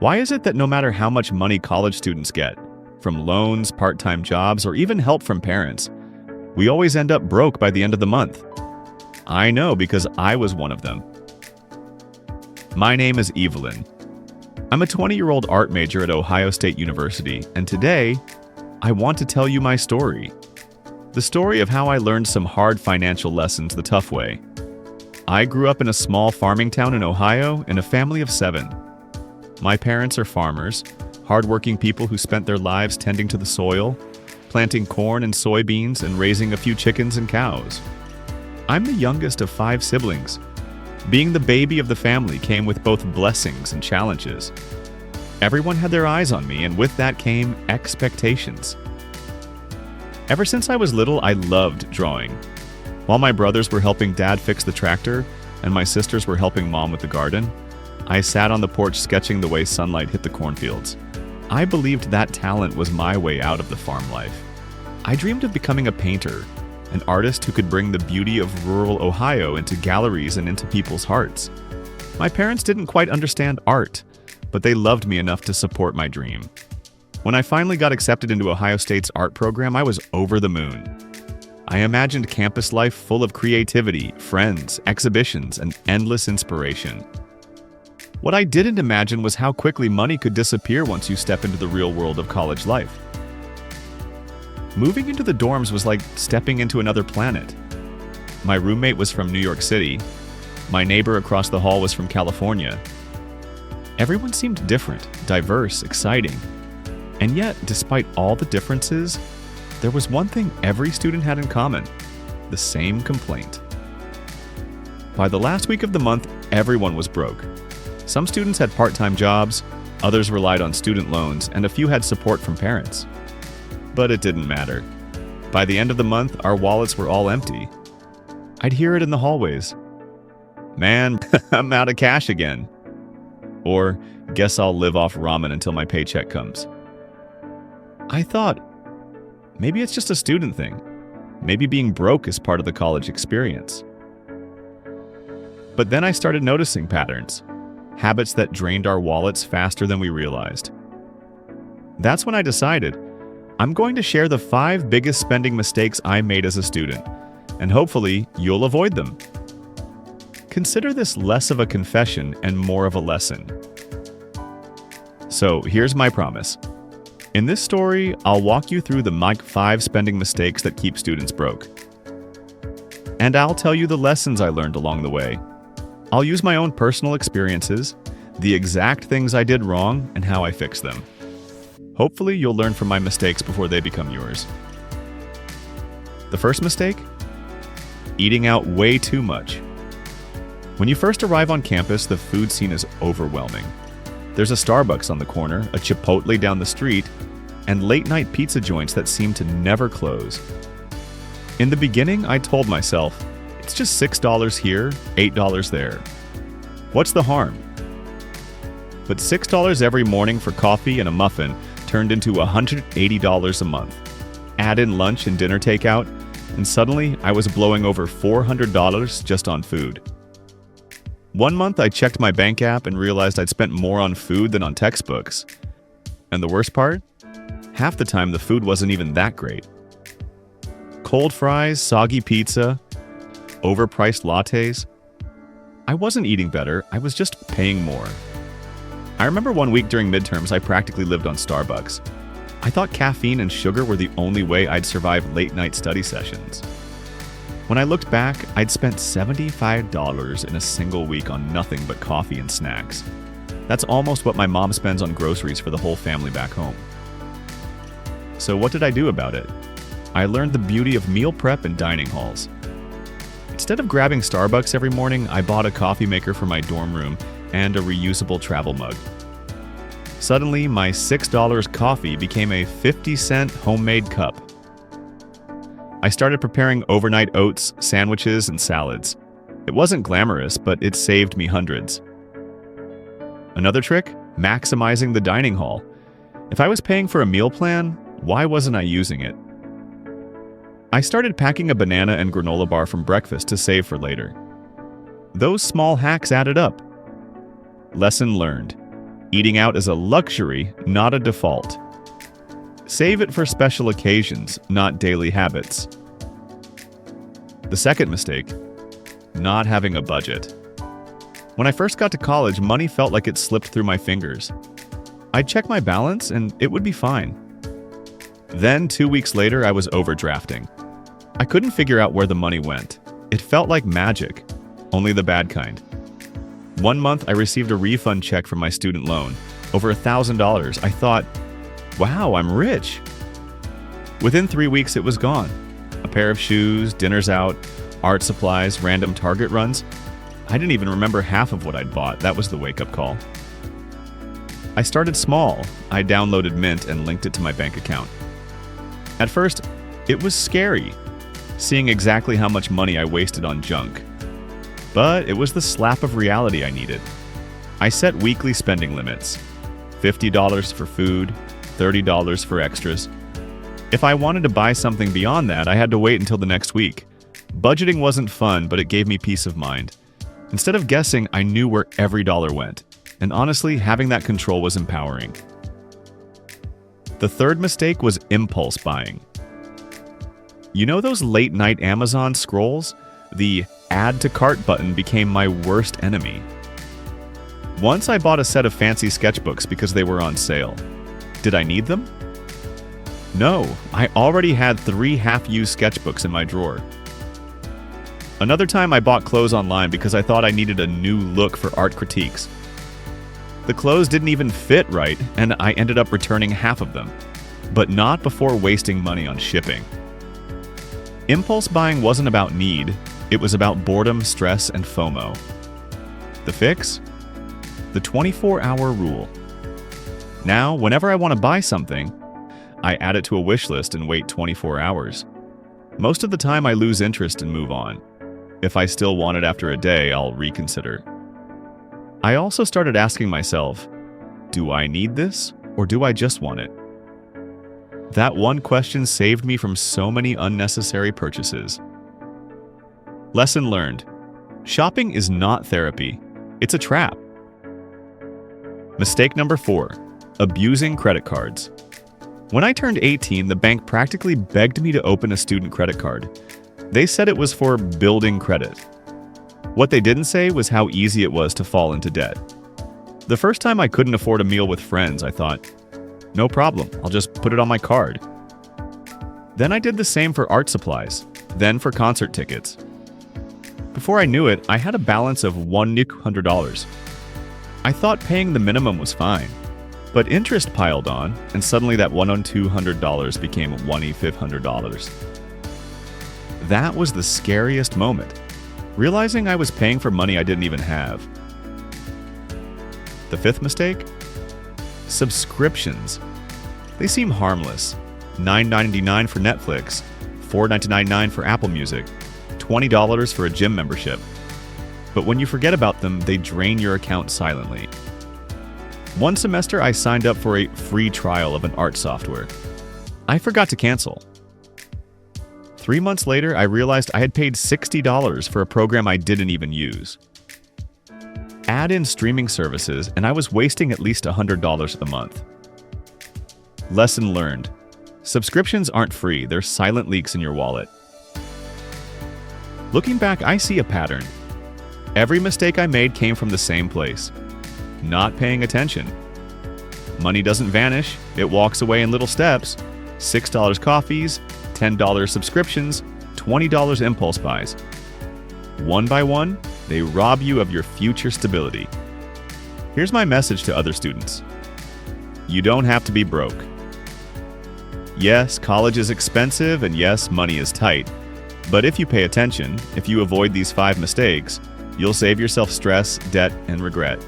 Why is it that no matter how much money college students get, from loans, part-time jobs, or even help from parents, we always end up broke by the end of the month? I know because I was one of them. My name is Evelyn. I'm a 20-year-old art major at Ohio State University, and today, I want to tell you my story. The story of how I learned some hard financial lessons the tough way. I grew up in a small farming town in Ohio in a family of 7. My parents are farmers, hardworking people who spent their lives tending to the soil, planting corn and soybeans, and raising a few chickens and cows. I'm the youngest of 5 siblings. Being the baby of the family came with both blessings and challenges. Everyone had their eyes on me, and with that came expectations. Ever since I was little, I loved drawing. While my brothers were helping Dad fix the tractor, and my sisters were helping Mom with the garden, I sat on the porch sketching the way sunlight hit the cornfields. I believed that talent was my way out of the farm life. I dreamed of becoming a painter, an artist who could bring the beauty of rural Ohio into galleries and into people's hearts. My parents didn't quite understand art, but they loved me enough to support my dream. When I finally got accepted into Ohio State's art program, I was over the moon. I imagined campus life full of creativity, friends, exhibitions, and endless inspiration. What I didn't imagine was how quickly money could disappear once you step into the real world of college life. Moving into the dorms was like stepping into another planet. My roommate was from New York City. My neighbor across the hall was from California. Everyone seemed different, diverse, exciting. And yet, despite all the differences, there was one thing every student had in common: the same complaint. By the last week of the month, everyone was broke. Some students had part-time jobs, others relied on student loans, and a few had support from parents. But it didn't matter. By the end of the month, our wallets were all empty. I'd hear it in the hallways. "Man, I'm out of cash again." Or, "Guess I'll live off ramen until my paycheck comes." I thought, maybe it's just a student thing. Maybe being broke is part of the college experience. But then I started noticing patterns, habits that drained our wallets faster than we realized. That's when I decided, I'm going to share the 5 biggest spending mistakes I made as a student, and hopefully you'll avoid them. Consider this less of a confession and more of a lesson. So here's my promise. In this story, I'll walk you through the 5 spending mistakes that keep students broke. And I'll tell you the lessons I learned along the way. I'll use my own personal experiences, the exact things I did wrong, and how I fixed them. Hopefully, you'll learn from my mistakes before they become yours. The first mistake? Eating out way too much. When you first arrive on campus, the food scene is overwhelming. There's a Starbucks on the corner, a Chipotle down the street, and late-night pizza joints that seem to never close. In the beginning, I told myself, it's just $6 here, $8 there. What's the harm? But $6 every morning for coffee and a muffin turned into $180 a month. Add in lunch and dinner takeout, and suddenly I was blowing over $400 just on food. One month I checked my bank app and realized I'd spent more on food than on textbooks. And the worst part? Half the time the food wasn't even that great. Cold fries, soggy pizza, overpriced lattes. I wasn't eating better, I was just paying more. I remember one week during midterms I practically lived on Starbucks. I thought caffeine and sugar were the only way I'd survive late-night study sessions. When I looked back, I'd spent $75 in a single week on nothing but coffee and snacks. That's almost what my mom spends on groceries for the whole family back home. So what did I do about it? I learned the beauty of meal prep and dining halls. Instead of grabbing Starbucks every morning, I bought a coffee maker for my dorm room and a reusable travel mug. Suddenly, my $6 coffee became a 50-cent homemade cup. I started preparing overnight oats, sandwiches, and salads. It wasn't glamorous, but it saved me hundreds. Another trick? Maximizing the dining hall. If I was paying for a meal plan, why wasn't I using it? I started packing a banana and granola bar from breakfast to save for later. Those small hacks added up. Lesson learned. Eating out is a luxury, not a default. Save it for special occasions, not daily habits. The second mistake, not having a budget. When I first got to college, money felt like it slipped through my fingers. I'd check my balance and it would be fine. Then, 2 weeks later, I was overdrafting. I couldn't figure out where the money went. It felt like magic, only the bad kind. One month, I received a refund check from my student loan, over $1,000. I thought, wow, I'm rich. Within 3 weeks, it was gone. A pair of shoes, dinners out, art supplies, random Target runs. I didn't even remember half of what I'd bought. That was the wake-up call. I started small. I downloaded Mint and linked it to my bank account. At first, it was scary, seeing exactly how much money I wasted on junk. But it was the slap of reality I needed. I set weekly spending limits. $50 for food, $30 for extras. If I wanted to buy something beyond that, I had to wait until the next week. Budgeting wasn't fun, but it gave me peace of mind. Instead of guessing, I knew where every dollar went. And honestly, having that control was empowering. The third mistake was impulse buying. You know those late-night Amazon scrolls? The Add to Cart button became my worst enemy. Once I bought a set of fancy sketchbooks because they were on sale. Did I need them? No, I already had 3 half-used sketchbooks in my drawer. Another time I bought clothes online because I thought I needed a new look for art critiques. The clothes didn't even fit right, and I ended up returning half of them, but not before wasting money on shipping. Impulse buying wasn't about need, it was about boredom, stress, and FOMO. The fix? The 24-hour rule. Now, whenever I want to buy something, I add it to a wish list and wait 24 hours. Most of the time I lose interest and move on. If I still want it after a day, I'll reconsider. I also started asking myself, do I need this or do I just want it? That one question saved me from so many unnecessary purchases. Lesson learned. Shopping is not therapy. It's a trap. Mistake number 4. Abusing credit cards. When I turned 18, the bank practically begged me to open a student credit card. They said it was for building credit. What they didn't say was how easy it was to fall into debt. The first time I couldn't afford a meal with friends, I thought, no problem, I'll just put it on my card. Then I did the same for art supplies, then for concert tickets. Before I knew it, I had a balance of $100. I thought paying the minimum was fine, but interest piled on, and suddenly that $200 became $500. That was the scariest moment, realizing I was paying for money I didn't even have. The fifth mistake? Subscriptions. They seem harmless. $9.99 for Netflix, $4.99 for Apple Music, $20 for a gym membership. But when you forget about them, they drain your account silently. One semester, I signed up for a free trial of an art software. I forgot to cancel. 3 months later, I realized I had paid $60 for a program I didn't even use. Add in streaming services, and I was wasting at least $100 a month. Lesson learned. Subscriptions aren't free, they're silent leaks in your wallet. Looking back, I see a pattern. Every mistake I made came from the same place. Not paying attention. Money doesn't vanish, it walks away in little steps. $6 coffees, $10 subscriptions, $20 impulse buys. One by one, they rob you of your future stability. Here's my message to other students. You don't have to be broke. Yes, college is expensive, and yes, money is tight. But if you pay attention, if you avoid these 5 mistakes, you'll save yourself stress, debt, and regret.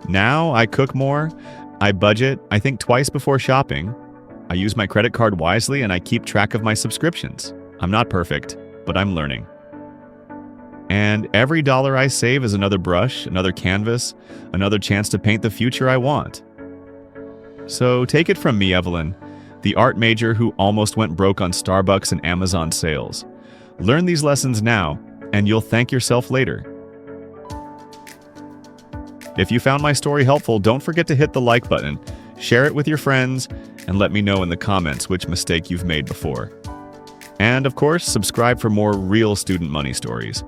Now, I cook more, I budget, I think twice before shopping, I use my credit card wisely, and I keep track of my subscriptions. I'm not perfect, but I'm learning. And every dollar I save is another brush, another canvas, another chance to paint the future I want. So take it from me, Evelyn, the art major who almost went broke on Starbucks and Amazon sales. Learn these lessons now, and you'll thank yourself later. If you found my story helpful, don't forget to hit the like button, share it with your friends, and let me know in the comments which mistake you've made before. And of course, subscribe for more real student money stories.